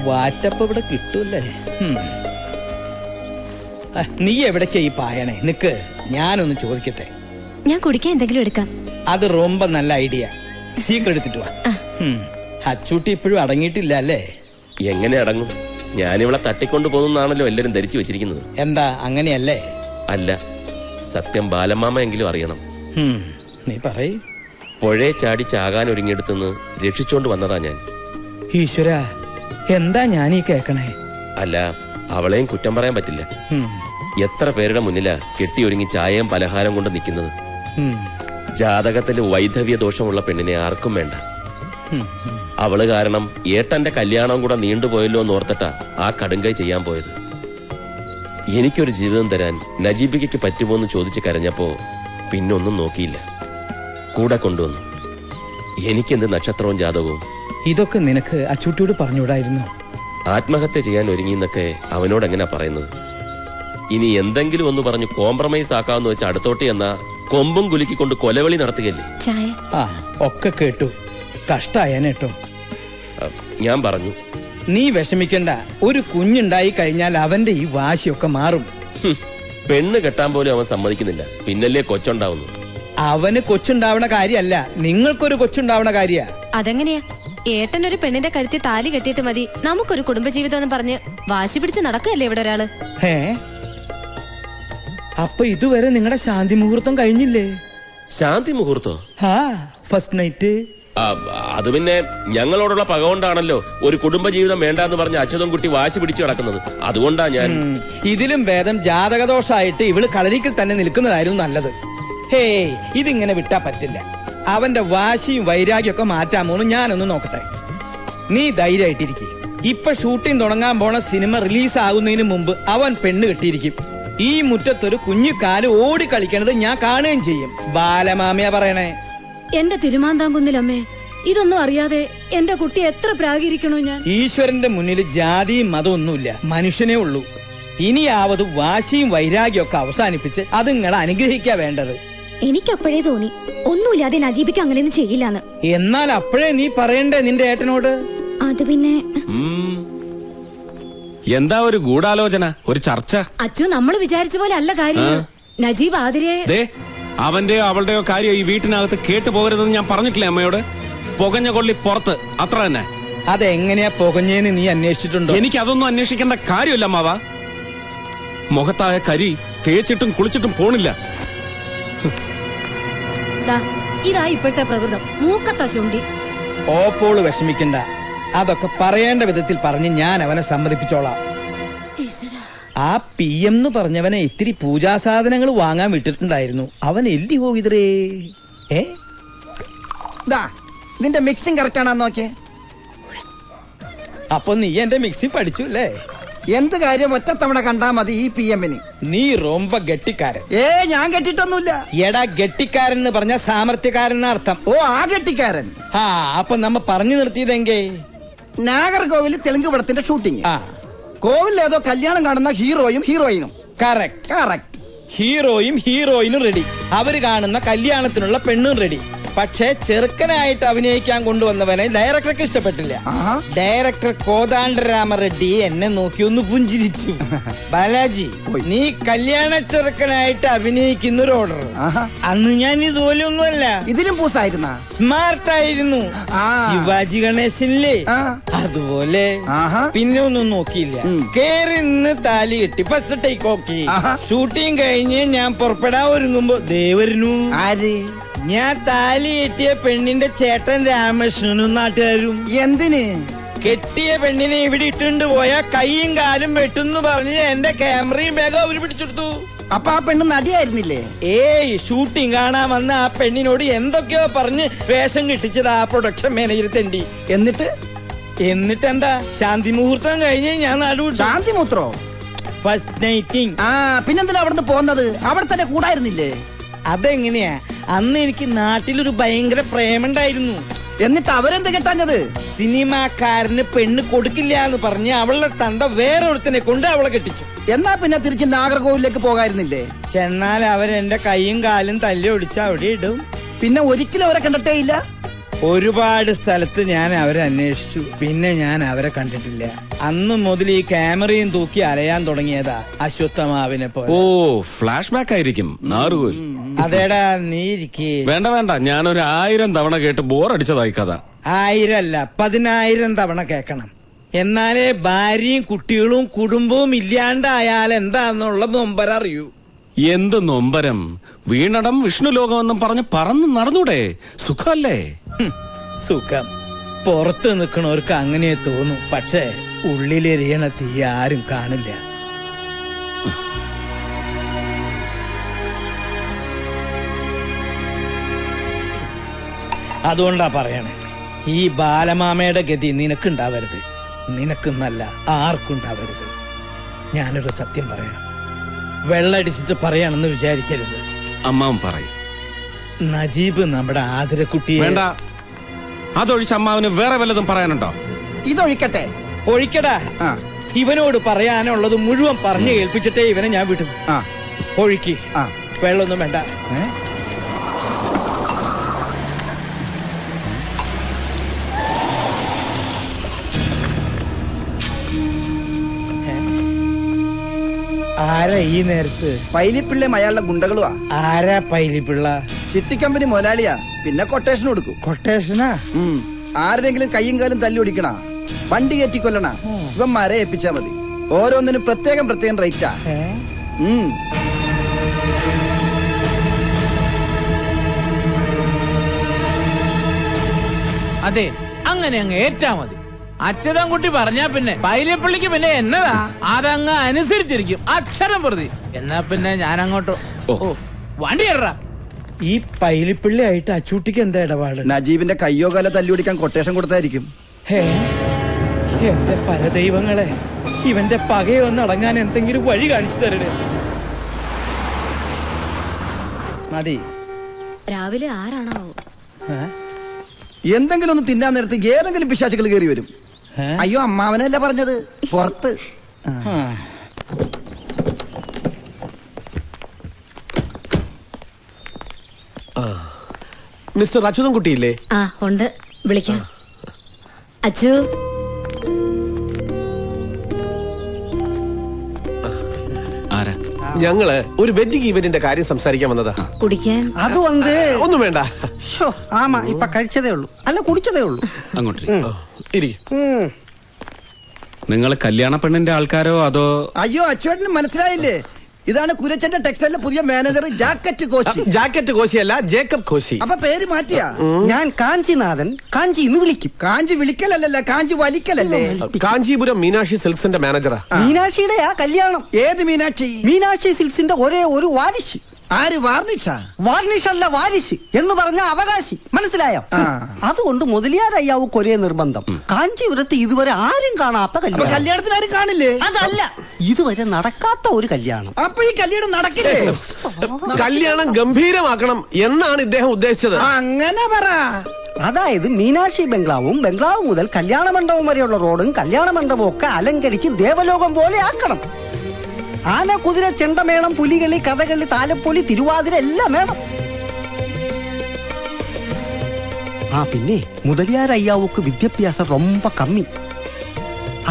വാറ്റപ്പ് ഇവിടെ കിട്ടൂല്ലേ? നീ എവിടേക്കാ ഈ പായണേ? നിക്ക്, ഞാനൊന്ന് ചോദിക്കട്ടെ. ഞാൻ കുടിക്കാൻ എന്തെങ്കിലും എടുക്കാം. അത് ரொம்ப നല്ല ഐഡിയ. സീക്രട്ട് എടുത്തിട്ട് വാ. അച്ചൂട്ടി ഇപ്പോഴും അടങ്ങിയിട്ടില്ല അല്ലേ? എങ്ങനെ അടങ്ങും? ഞാനിവളെ തട്ടിക്കൊണ്ടു പോകുന്നാണല്ലോ എല്ലാരും ധരിച്ചു വെച്ചിരിക്കുന്നത്. എന്താ അങ്ങനെയല്ലേ? അല്ല, സത്യം ബാലമാമ എങ്കിലും അറിയണം. നീ പറയ്. പുഴയെ ചാടി ചാകാൻ ഒരുങ്ങിയെടുത്തുനിന്ന് രക്ഷിച്ചോണ്ട് വന്നതാ ഞാൻ. ഈശ്വര, എന്താ ഞാനീ കേക്കണേ? അല്ല, അവളെയും കുറ്റം പറയാൻ പറ്റില്ല. എത്ര പേരുടെ മുന്നിലാ കെട്ടിയൊരുങ്ങി ചായയും പലഹാരം കൊണ്ട് നിൽക്കുന്നത്. ജാതകത്തില് വൈധവ്യ ദോഷമുള്ള പെണ്ണിനെ ആർക്കും വേണ്ട. അവള് കാരണം ഏട്ടന്റെ കല്യാണം കൂടെ നീണ്ടുപോയല്ലോ എന്ന് ഓർത്തിട്ടാ ആ കടുങ്കൈ ചെയ്യാൻ പോയത്. എനിക്കൊരു ജീവിതം തരാൻ നജീബികയ്ക്ക് പറ്റുമോ എന്ന് ചോദിച്ച് കരഞ്ഞപ്പോ പിന്നൊന്നും നോക്കിയില്ല, കൂടെ കൊണ്ടുവന്നു. എനിക്കെന്ത് നക്ഷത്രവും ജാതകവും? ഇതൊക്കെ നിനക്ക് അച്ചൂട്ടിയോട് പറഞ്ഞുകൂടായിരുന്നു? ആത്മഹത്യ ചെയ്യാൻ ഒരുങ്ങിന്നൊക്കെ അവനോട് എങ്ങനെയാ പറയുന്നത്? ഇനി എന്തെങ്കിലും ഒന്ന് പറഞ്ഞു കോംപ്രമൈസ് ആക്കാമെന്ന് വെച്ച് അടുത്തോട്ട് എന്നാ കൊമ്പും കുലുക്കിക്കൊണ്ട് കൊലവിളി നടത്തുകയല്ലേ. ഒക്കെ കേട്ടു. കഷ്ടായേട്ടോ. ഞാൻ പറഞ്ഞു, നീ വിഷമിക്കണ്ട. ഒരു കുഞ്ഞുണ്ടായി കഴിഞ്ഞാൽ അവന്റെ ഈ വാശിയൊക്കെ മാറും. പെണ്ണ് കെട്ടാൻ പോലും അവൻ സമ്മതിക്കുന്നില്ല, പിന്നല്ലേ കൊച്ചുണ്ടാവുന്നു. അവന് കൊച്ചുണ്ടാവണ കാര്യല്ല, നിങ്ങൾക്കൊരു കൊച്ചുണ്ടാവണ കാര്യ. അതെങ്ങനെയാ? ഏട്ടനൊരു പെണ്ണിന്റെ കഴുത്തി താലി കെട്ടിയിട്ട് മതി നമുക്കൊരു കുടുംബജീവിതം എന്ന് പറഞ്ഞ് വാശി പിടിച്ച് നടക്കുകയല്ലേ ഇവിടെ ഒരാള്. അപ്പൊ ഇതുവരെ നിങ്ങളുടെ ശാന്തി മുഹൂർത്തം കഴിഞ്ഞില്ലേ? ശാന്തി മുഹൂർത്തോ? First night. അത് പിന്നെ ഞങ്ങളോടുള്ള പക കൊണ്ടാണല്ലോ ഒരു കുടുംബജീവിതം വേണ്ടെന്ന് പറഞ്ഞ് അച്യുതം കുട്ടി വാശി പിടിച്ചു കിടക്കുന്നത്. അതുകൊണ്ടാ ഞാൻ. ഇതിലും ഭേദം ജാതകദോഷായിട്ട് ഇവള് കളരിക്കൽ തന്നെ നിൽക്കുന്നതായിരുന്നു നല്ലത്. ഇതിങ്ങനെ വിട്ടാ പറ്റില്ല. അവന്റെ വാശിയും വൈരാഗ്യം ഒക്കെ മാറ്റാമോന്ന് ഞാനൊന്ന് നോക്കട്ടെ. നീ ധൈര്യമായിട്ടിരിക്കും. ഇപ്പൊ ഷൂട്ടിംഗ് തുടങ്ങാൻ പോണ സിനിമ റിലീസ് ആകുന്നതിന് മുമ്പ് അവൻ പെണ്ണ് കെട്ടിയിരിക്കും. ഈ മുറ്റത്തൊരു കുഞ്ഞു കാല് ഓടി കളിക്കണത് ഞാൻ കാണുകയും ചെയ്യും. ബാലമാമയാ പറയണേ. എന്റെ തിരുമാന്താംകുന്നിലമ്മേ, ഇതൊന്നും അറിയാതെ എന്റെ കുട്ടി എത്ര പ്രാഗിരിക്കണോ ഞാൻ. ഈശ്വരന്റെ മുന്നിൽ ജാതിയും മതമൊന്നുമില്ല, മനുഷ്യനേ ഉള്ളൂ. ഇനിയാവത് വാശിയും വൈരാഗ്യം ഒക്കെ അവസാനിപ്പിച്ച് അത് നിങ്ങളെ അനുഗ്രഹിക്കാ വേണ്ടത്. എനിക്കപ്പോഴേ തോന്നി ഒന്നുമില്ലാതെ നജീബിക്ക് അങ്ങനെയൊന്നും ചെയ്യില്ലാന്ന്. എന്നാൽ അപ്പോഴേ നീ പറയണ്ടേ നിന്റെ ഏട്ടനോട്? അത് പിന്നെ എന്താ ഒരു ഗൂഢാലോചന, ഒരു ചർച്ച? അച്ചു നമ്മൾ വിചാരിച്ച പോലെ അല്ല കാര്യം. നജീബ് ആതിരയെ അവന്റെയോ അവളുടെയോ കാര്യം ഈ വീട്ടിനകത്ത് കേട്ടു പോകരുതെന്ന് ഞാൻ പറഞ്ഞിട്ടില്ലേ അമ്മയോട്? പുകഞ്ഞ കൊള്ളി പുറത്ത്, അത്ര തന്നെ. അതെങ്ങനെയാ പുകഞ്ഞേന്ന് നീ അന്വേഷിച്ചിട്ടുണ്ടോ? എനിക്ക് അതൊന്നും അന്വേഷിക്കേണ്ട കാര്യമില്ല അമ്മാവ. മുഖത്തായ കരി തേച്ചിട്ടും കുളിച്ചിട്ടും പോണില്ല. ഇതാ ഇപ്പോഴത്തെ പ്രകൃതം. മൂക്കത്ത ശുണ്ടി. ഓപ്പോള് വിഷമിക്കണ്ട. അതൊക്കെ പറയേണ്ട വിധത്തിൽ പറഞ്ഞ് ഞാൻ അവനെ സമ്മതിപ്പിച്ചോളാം. ആ PM എന്ന് പറഞ്ഞവനെ ഇത്തിരി പൂജാസാധനങ്ങൾ വാങ്ങാൻ വിട്ടിട്ടുണ്ടായിരുന്നു. അവൻ എല്ലി പോകിതരേ. നിന്റെ മിക്സിംഗ് കറക്റ്റ് ആണോ നോക്കിയേ? അപ്പൊ നീ എന്റെ മിക്സിംഗ് പഠിച്ചു അല്ലേ? എന്ത് കാര്യം ഒറ്റത്തവണ കണ്ടാ മതി ഈ PM-ന്. നീ റൊമ്പ ഗട്ടിക്കാരൻ. ഞാൻ കെട്ടിട്ടൊന്നുമില്ല. എടാ, ഗട്ടിക്കാരൻ എന്ന് പറഞ്ഞ സാമർത്ഥ്യക്കാരൻ അർത്ഥം. ആ ഗട്ടിക്കാരൻ. അപ്പൊ നമ്മ പറഞ്ഞു നിർത്തിയതെങ്കേ നാഗർകോവിൽ തെലുങ്ക് പടത്തിന്റെ ഷൂട്ടിംഗ്. കോവിൽ ഏതോ കല്യാണം കാണുന്ന ഹീറോയും ഹീറോയിനും. കറക്റ്റ്. ഹീറോയും ഹീറോയിനും റെഡി. അവര് കാണുന്ന കല്യാണത്തിനുള്ള പെണ്ണും റെഡി. പക്ഷേ ചെറുക്കനായിട്ട് അഭിനയിക്കാൻ കൊണ്ടുവന്നവനെ ഡയറക്ടർക്ക് ഇഷ്ടപ്പെട്ടില്ല. ഡയറക്ടർ കോദണ്ഡരാമറെഡ്ഡി എന്നെ നോക്കി ഒന്ന് പുഞ്ചിരിച്ചു. ബാലാജി, നീ കല്യാണ ചെറുക്കനായിട്ട് അഭിനയിക്കുന്ന ഒരു ഓർഡർ. അന്ന് ഞാൻ ഇതുപോലെ ഒന്നുമല്ല, ഇതിലും പൂസായിരുന്ന സ്മാർട്ടായിരുന്നു. ശിവാജി ഗണേശനില്ലേ അതുപോലെ. പിന്നെ ഒന്നും നോക്കിയില്ല, കേറി നിന്ന് താലി കെട്ടി ഫസ്റ്റ് ടേക്ക് ഓക്കെ. ഷൂട്ടിംഗ് കഴിഞ്ഞ് ഞാൻ പുറപ്പെടാൻ ഒരുങ്ങുമ്പോ ദേവരനു. ഞാൻ താലി കെട്ടിയ പെണ്ണിന്റെ ചേട്ടൻ രാമകൃഷ്ണനും നാട്ടുകാരും. എന്തിന്? കെട്ടിയ പെണ്ണിനെ ഇവിടെ ഇട്ടുണ്ട് പോയാ കൈയും കാലും വെട്ടുന്നു പറഞ്ഞ് എന്റെ ക്യാമറയും ബാഗും അവര് പിടിച്ചെടുത്തു. അപ്പൊ ആ പെണ്ണ് നടിയായിരുന്നില്ലേ? ഷൂട്ടിംഗ് കാണാൻ വന്ന ആ പെണ്ണിനോട് എന്തൊക്കെയോ പറഞ്ഞ് വേഷം കിട്ടിച്ചത് ആ പ്രൊഡക്ഷൻ മാനേജർ തെണ്ടി. എന്നിട്ട് എന്താ, ശാന്തി മുഹൂർത്തം കഴിഞ്ഞ് ഞാൻ നടുവിട്ടു. ശാന്തി മുഹൂർത്തോ? ഫസ്റ്റ് നൈറ്റിംഗ്. പിന്നെന്തിനാ അവിടുന്ന് പോന്നത്? അവിടെ തന്നെ കൂടായിരുന്നില്ലേ? അതെങ്ങനെയാ? അന്ന് എനിക്ക് നാട്ടിലൊരു ഭയങ്കര പ്രേമുണ്ടായിരുന്നു. എന്നിട്ട് അവരെന്ത് കെട്ടാഞ്ഞത്? സിനിമാക്കാരന് പെണ്ണ് കൊടുക്കില്ല എന്ന് പറഞ്ഞ് അവളുടെ തന്ത വേറൊരുത്തനെ കൊണ്ട് അവളെ കെട്ടിച്ചു. എന്നാ പിന്നെ തിരിച്ച് നാഗർകോവിലേക്ക് പോകായിരുന്നില്ലേ? ചെന്നാൽ അവരെന്റെ കൈയും കാലും തല്ലി ഒടിച്ച് അവിടെ ഇടും. പിന്നെ ഒരിക്കലും അവരെ കണ്ടിട്ടേ ഇല്ല. ഒരുപാട് സ്ഥലത്ത് ഞാൻ അവരെ അന്വേഷിച്ചു, പിന്നെ ഞാൻ അവരെ കണ്ടിട്ടില്ല. അന്ന് മുതൽ ഈ ക്യാമറയും തൂക്കി അലയാൻ തുടങ്ങിയതാ അശ്വത്ഥമാവിനെ പോലെ. ഓ, ഫ്ലാഷ് ബാക്ക് ആയിരിക്കും. നാറുകോൽ. അതേടാ, നീ ഇരിക്കേ. വേണ്ട വേണ്ട, ഞാനൊരു 1000 തവണ കേട്ട് ബോറടിച്ചതായി കഥ. 1000 അല്ല 10,000 തവണ കേൾക്കണം. എന്നാലേ ഭാര്യയും കുട്ടികളും കുടുംബവും ഇല്ലാണ്ടായാൽ എന്താന്നുള്ള നൊമ്പരറിയൂ. എന്ത് നൊമ്പരം! വീണടം വിഷ്ണു ലോകമെന്നും പറഞ്ഞ് പറന്ന് നടന്നൂടെ? സുഖല്ലേ? സുഖം പുറത്ത് നിൽക്കണവർക്ക് അങ്ങനെ തോന്നും, പക്ഷേ ഉള്ളിലെരിയണ തീ ആരും കാണില്ല. അതുകൊണ്ടാ പറയണേ, ഈ ബാലമാമയുടെ ഗതി നിനക്കുണ്ടാവരുത്. നിനക്കെന്നല്ല, ആർക്കുണ്ടാവരുത്. ഞാനൊരു സത്യം പറയാം, വെള്ളടിച്ചിട്ട് പറയാണെന്ന് വിചാരിക്കരുത്. അമ്മാവൻ പറയും. നജീബ് നമ്മുടെ ആതിരക്കുട്ടിയെ വേണ്ട, അതൊഴിച്ച് അമ്മാവന് വേറെ വല്ലതും പറയാനുണ്ടോ? ഇതൊഴിക്കട്ടെ. ഒഴിക്കടാ. ആ ഇവനോട് പറയാനുള്ളത് മുഴുവൻ പറഞ്ഞു കേൾപ്പിച്ചിട്ടേ ഇവനെ ഞാൻ വിടും. ആ ഒഴുക്കി. ആ. വെള്ളമൊന്നും വേണ്ട. ആരാ ഈ നേരത്ത്? പൈലിപ്പിള്ളയും അയാളുടെ ഗുണ്ടകളുവാ. ആരാ പൈലിപ്പിള്ള? ചിട്ടിക്കമ്പനി മുതലാളിയാ, പിന്നെ കൊട്ടേഷൻ കൊടുക്കും. കൊട്ടേഷനാ? ആരുടെങ്കിലും കയ്യും കാലും തല്ലി ഓടിക്കണ, വണ്ടി കയറ്റി കൊല്ലണ, ഇവന്മാരെ ഏൽപ്പിച്ചാ മതി. ഓരോന്നിനും പ്രത്യേകം പ്രത്യേകം റേറ്റാ. അതെ, അങ്ങനെ അങ്ങ് ഏറ്റാ മതി. അച്യുതൻകുട്ടി പറഞ്ഞാ പിന്നെ പൈലിപ്പള്ളിക്ക് പിന്നെ എന്നതാ, അതങ്ങ് അനുസരിച്ചിരിക്കും അക്ഷരം പ്രതി. എന്നാ പിന്നെ ഞാൻ അങ്ങോട്ടോ. ഓ, വണ്ടി ഇടറാ. ഈ പൈലിപ്പിള്ളി ആയിട്ട് അച്ചൂട്ടിക്ക് എന്താ ഇടപാട്? നജീബിന്റെ കയ്യോ കാലോ തല്ലി ഓടിക്കാൻ കൊട്ടേഷൻ കൊടുത്തായിരിക്കും. ഹേ, എന്റെ പരദൈവങ്ങളെ, ഇവന്റെ പകയൊന്ന് അടങ്ങാൻ എന്തെങ്കിലും വഴി കാണിച്ചു തരണേ. മതി. രാവിലെ ആരാണോ? എന്തെങ്കിലും ഒന്ന് തിന്നാൻ നേരത്ത് ഏതെങ്കിലും പിശാചുകൾ കയറി വരും. അയ്യോ, അമ്മാവനല്ല പറഞ്ഞത്, പുറത്ത്. മിസ്റ്റർ അച്യുതൻകുട്ടിയില്ലേ? ആ ഉണ്ട്, വിളിക്കാം. അച്ചു, ആരാ? ഞങ്ങള് ഒരു വെഡിങ് ഇവന്റിന്റെ കാര്യം സംസാരിക്കാൻ വന്നതാ. കുടിക്കാൻ അത് വന്ന് ഒന്നും വേണ്ട. ആമാ ഇപ്പൊ കഴിച്ചതേ ഉള്ളൂ, അല്ല കുടിച്ചതേ ഉള്ളൂ. അങ്ങോട്ട് നിങ്ങൾ കല്യാണ പെണ്ണിന്റെ ആൾക്കാരോ അതോ? അയ്യോ, അച്ചുവേട്ടന് മനസ്സിലായില്ലേ? ഇതാണ് കുരച്ചന്റെ ടെക്സ്റ്റൈലിലെ പുതിയ മാനേജർ ജാക്കറ്റ് കോശി. ജാക്കറ്റ് കോശിയല്ല, ജേക്കബ് കോശി. അപ്പൊ പേര് മാറ്റിയാ? ഞാൻ കാഞ്ചിനാഥൻ, കാഞ്ചി എന്ന് വിളിക്കും. കാഞ്ചി വിളിക്കലല്ല, കാഞ്ചി വലിക്കലല്ലേ. കാഞ്ചീപുരം മീനാക്ഷി സിൽക്സിന്റെ മാനേജറാ. മീനാക്ഷിയുടെ ആ കല്യാണം. ഏത് മീനാക്ഷി? മീനാക്ഷി സിൽക്സിന്റെ ഒരേ ഒരു വാരിശ്. ആര്? വാർണിഷ? വാർണിഷ് അല്ല, വാരിശ് എന്ന് പറഞ്ഞ അവകാശി, മനസ്സിലായോ? ആ. അതുകൊണ്ട് മുതലിയാരയ്യാവുക്ക് ഒരേ നിർബന്ധം. കാഞ്ചീപുരത്ത് ഇതുവരെ ആരും കാണാത്ത അപ്പൊ കല്യാണം. കല്യാണത്തിന് ആരും കാണില്ലേ? അതല്ല, ഇതുവരെ നടക്കാത്ത ഒരു കല്യാണം. അപ്പൊ ഈ കല്യാണം നടക്കില്ലേ? കല്യാണം ഗംഭീരമാക്കണം എന്നാണ് ഇദ്ദേഹം ഉദ്ദേശിച്ചത്. അങ്ങനെ പറ. അതായത് മീനാക്ഷി ബംഗ്ലാവും, ബംഗ്ലാവ് മുതൽ കല്യാണ മണ്ഡപം വരെയുള്ള റോഡും കല്യാണ മണ്ഡപവും ഒക്കെ അലങ്കരിച്ച് ദേവലോകം പോലെ ആക്കണം. ആന, കുതിര, ചെണ്ടമേളം, പുലികളി, കഥകളി, താലപ്പൊലി, തിരുവാതിര എല്ലാം വേണം. ആ പിന്നെ മുതലിയാരയ്യാവുക്ക് വിദ്യാഭ്യാസം ரொம்ப കമ്മി.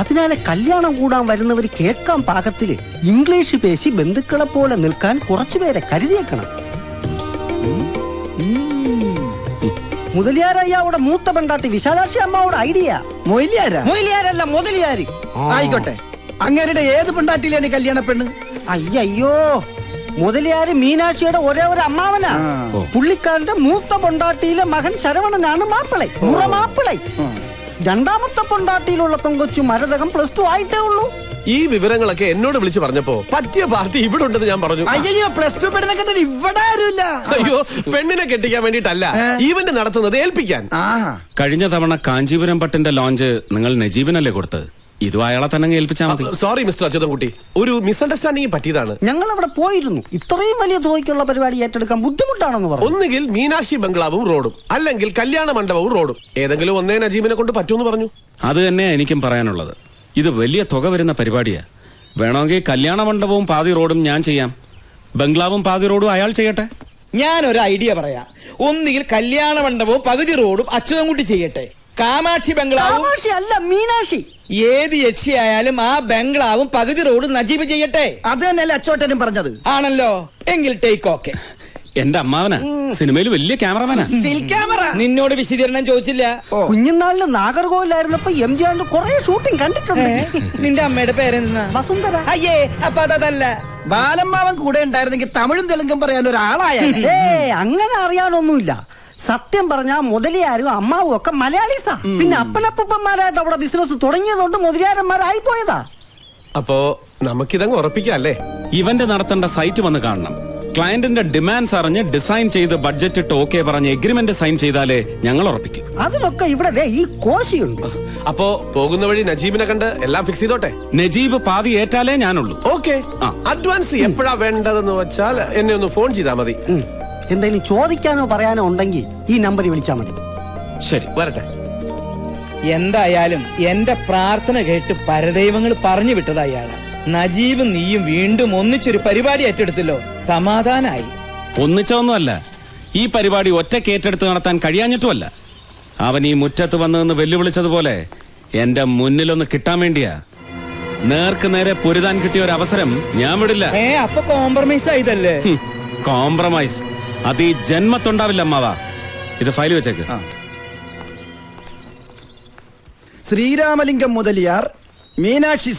അതിനാലെ കല്യാണം കൂടാൻ വരുന്നവർ കേൾക്കാൻ പാകത്തില് ഇംഗ്ലീഷ് പേശി ബന്ധുക്കളെ പോലെ നിൽക്കാൻ കുറച്ചുപേരെ കരുതിയേക്കണം. മുതലിയാരയ്യാവുടെ മൂത്ത പെണ്ടാട്ടി വിശാലാക്ഷി അമ്മാവുടെ ഐഡിയ. മൊയിലിയാരാ? മൊയിലിയാരല്ല, മുതലിയാര്. ആയിക്കോട്ടെ. അങ്ങേരുടെ ഏത് പെണ്ടാട്ടിയിലാണ് കല്യാണ പെണ്ണ്? അയ്യോ, മുതലിയാര് മീനാക്ഷിയുടെ ഒരേ ഒരു അമ്മാവനാ. പുള്ളിക്കാരന്റെ മൂത്ത പൊണ്ടാട്ടിയിലെ മകൻ ശരവണനാണ് മാപ്പിളை, മുറമാപ്പിളை. രണ്ടാമത്തെ പൊണ്ടാട്ടിയിലുള്ള പെങ്കൊച്ചു മരതകം +2 ആയിട്ടേ ഉള്ളൂ. ഈ വിവരങ്ങളൊക്കെ എന്നോട് വിളിച്ചു പറഞ്ഞപ്പോ പറ്റിയ പാർട്ടി ഇവിടെ ഉണ്ടെന്ന് ഞാൻ പറഞ്ഞു. അയ്യോ, +2 പെണ്ണിനെ കണ്ടിട്ട് ഇവിടെ ആരുമില്ല. അയ്യോ, പെണ്ണിനെ കെട്ടിക്കാൻ വേണ്ടിട്ടല്ല, ഈവന്റ് നടത്തുന്നത് ഏൽപ്പിക്കാൻ. കഴിഞ്ഞ തവണ കാഞ്ചീപുരം പട്ടിന്റെ ലോഞ്ച് നിങ്ങൾ നജീബിനല്ലേ കൊടുത്തത്? ഇതും അയാളെ തന്നെ ഏൽപ്പിച്ചാൽ മതി. സോറി മിസ്റ്റർ അച്യുതൻകുട്ടി, ഒരു മിസ്അണ്ടർസ്റ്റാൻഡിംഗ് പറ്റിയതാണ്. ഞങ്ങൾ അവിടെ പോയിരുന്നു. ഇത്രയും വലിയ തുകയ്ക്കുള്ള പരിപാടി ഏറ്റെടുക്കാൻ ബുദ്ധിമുട്ടാണെന്ന് പറഞ്ഞു. ഒന്നുകിൽ മീനാക്ഷി ബംഗ്ലാവും റോഡും, അല്ലെങ്കിൽ കല്യാണ മണ്ഡപവും റോഡും, ഏതെങ്കിലും ഒന്നേ നജീബിനെ കൊണ്ട് പറ്റുമെന്ന് പറഞ്ഞു. അത് തന്നെ എനിക്കും പറയാനുള്ളത്. ഇത് വലിയ തുക വരുന്ന പരിപാടിയാ. വേണമെങ്കിൽ കല്യാണ മണ്ഡപവും പാതി റോഡും ഞാൻ ചെയ്യാം, ബംഗ്ലാവും പാതി റോഡും അയാൾ ചെയ്യട്ടെ. ഞാനൊരു ഐഡിയ പറയാം. ഒന്നുകിൽ കല്യാണ മണ്ഡപവും പകുതി റോഡും അച്യുതൻകുട്ടി ചെയ്യട്ടെ, കാമാക്ഷി ബംഗ്ലാവും കാമാക്ഷി അല്ല മീനാക്ഷി. ഏത് യക്ഷിയായാലും ആ ബംഗ്ലാവും പകുതി റോഡും നജീബ് ചെയ്യട്ടെ. അത് തന്നെയല്ലേ അച്ചോട്ടനും പറഞ്ഞത്. ആണല്ലോ, എങ്കിൽ ടേക്ക് ഓക്കെ. എന്റെ അമ്മാവനാ, സിനിമയിൽ വലിയ ക്യാമറമാനാ. നിന്നോട് വിശദീകരണം ചോദിച്ചില്ല. കുഞ്ഞുനാളില് നാഗർകോവിലായിരുന്നപ്പോ എംജിആറിന്റെ കുറെ ഷൂട്ടിംഗ് കണ്ടിട്ടുണ്ട്. നിന്റെ അമ്മയുടെ പേരെന്താ? വസുന്ധര. അയ്യേ, അപ്പൊ അതല്ല. ബാലമ്മാവൻ കൂടെ ഉണ്ടായിരുന്നെങ്കിൽ തമിഴും തെലുങ്കും പറയാൻ ഒരാളായ. അങ്ങനെ അറിയാനൊന്നുമില്ല. സത്യം പറഞ്ഞാ മുതലിയാരും അമ്മാവും ഒക്കെ മലയാളീസാ. പിന്നെ അപ്പനപ്പന്മാരായിട്ട് അവിടെ ബിസിനസ് തുടങ്ങിയതുകൊണ്ട് മുതലിയാരന്മാരായി പോയതാ. അപ്പോ നമുക്കിതങ്ങ് ഉറപ്പിക്കാം അല്ലേ? ഇവന്റ് നടത്തേണ്ട സൈറ്റ് വന്ന് കാണണം. ക്ലയന്റിന്റെ ഡിമാൻഡ്സ് അറിഞ്ഞ് ഡിസൈൻ ചെയ്ത് ബഡ്ജറ്റ് ഇട്ട് ഓക്കെ പറഞ്ഞ് എഗ്രിമെന്റ് സൈൻ ചെയ്താലേ ഞങ്ങൾ ഉറപ്പിക്കും. അതിനൊക്കെ ഇവിടെ ദേ ഈ കോശിയുണ്ട്. അപ്പോ പോകുന്ന വഴി നജീബിനെ കണ്ട് എല്ലാം ഫിക്സ് ചെയ്തോട്ടെ. നജീബ് പാതി ഏറ്റാലേ ഞാനുള്ളൂ. ഓക്കെ. ആ. അഡ്വാൻസ് എപ്പോഴാ വേണ്ടതെന്ന് വെച്ചാൽ എന്നെ ഒന്ന് ഫോൺ ചെയ്താ മതി. എന്തെങ്കിലും ചോദിക്കാനോ പറയാനോ ഉണ്ടെങ്കിൽ ഈ നമ്പറിൽ വിളിച്ചാൽ മതി. ശരി, വരട്ടെ. എന്തായാലും എന്റെ പ്രാർത്ഥന കേട്ട് പരദൈവങ്ങൾ പറഞ്ഞു വിട്ടത് അയാളാ. നജീബും നീയും വീണ്ടും ഒന്നിച്ചൊരു പരിപാടി ഏറ്റെടുത്തല്ലോ, സമാധാനായി. ഒന്നിച്ചൊന്നുമല്ല, ഈ പരിപാടി ഒറ്റയ്ക്ക് ഏറ്റെടുത്ത് നടത്താൻ കഴിയാഞ്ഞിട്ടുമല്ല. അവൻ ഈ മുറ്റത്ത് വന്നതെന്ന് വെല്ലുവിളിച്ചതുപോലെ എന്റെ മുന്നിലൊന്ന് കിട്ടാൻ വേണ്ടിയാ. നേർക്ക് നേരെ പൊരുതാൻ കിട്ടിയ ഒരു അവസരം ഞാൻ വിടില്ല. അപ്പൊ കോംപ്രമൈസ് ആയതല്ലേ? കോംപ്രമൈസ് അത് ഈ ജന്മത്തുണ്ടാവില്ല അമ്മാവാ. ഇത് ഫയൽ വെച്ചേക്ക്. ശ്രീരാമലിംഗം മുതലിയാർ, മീനാക്ഷി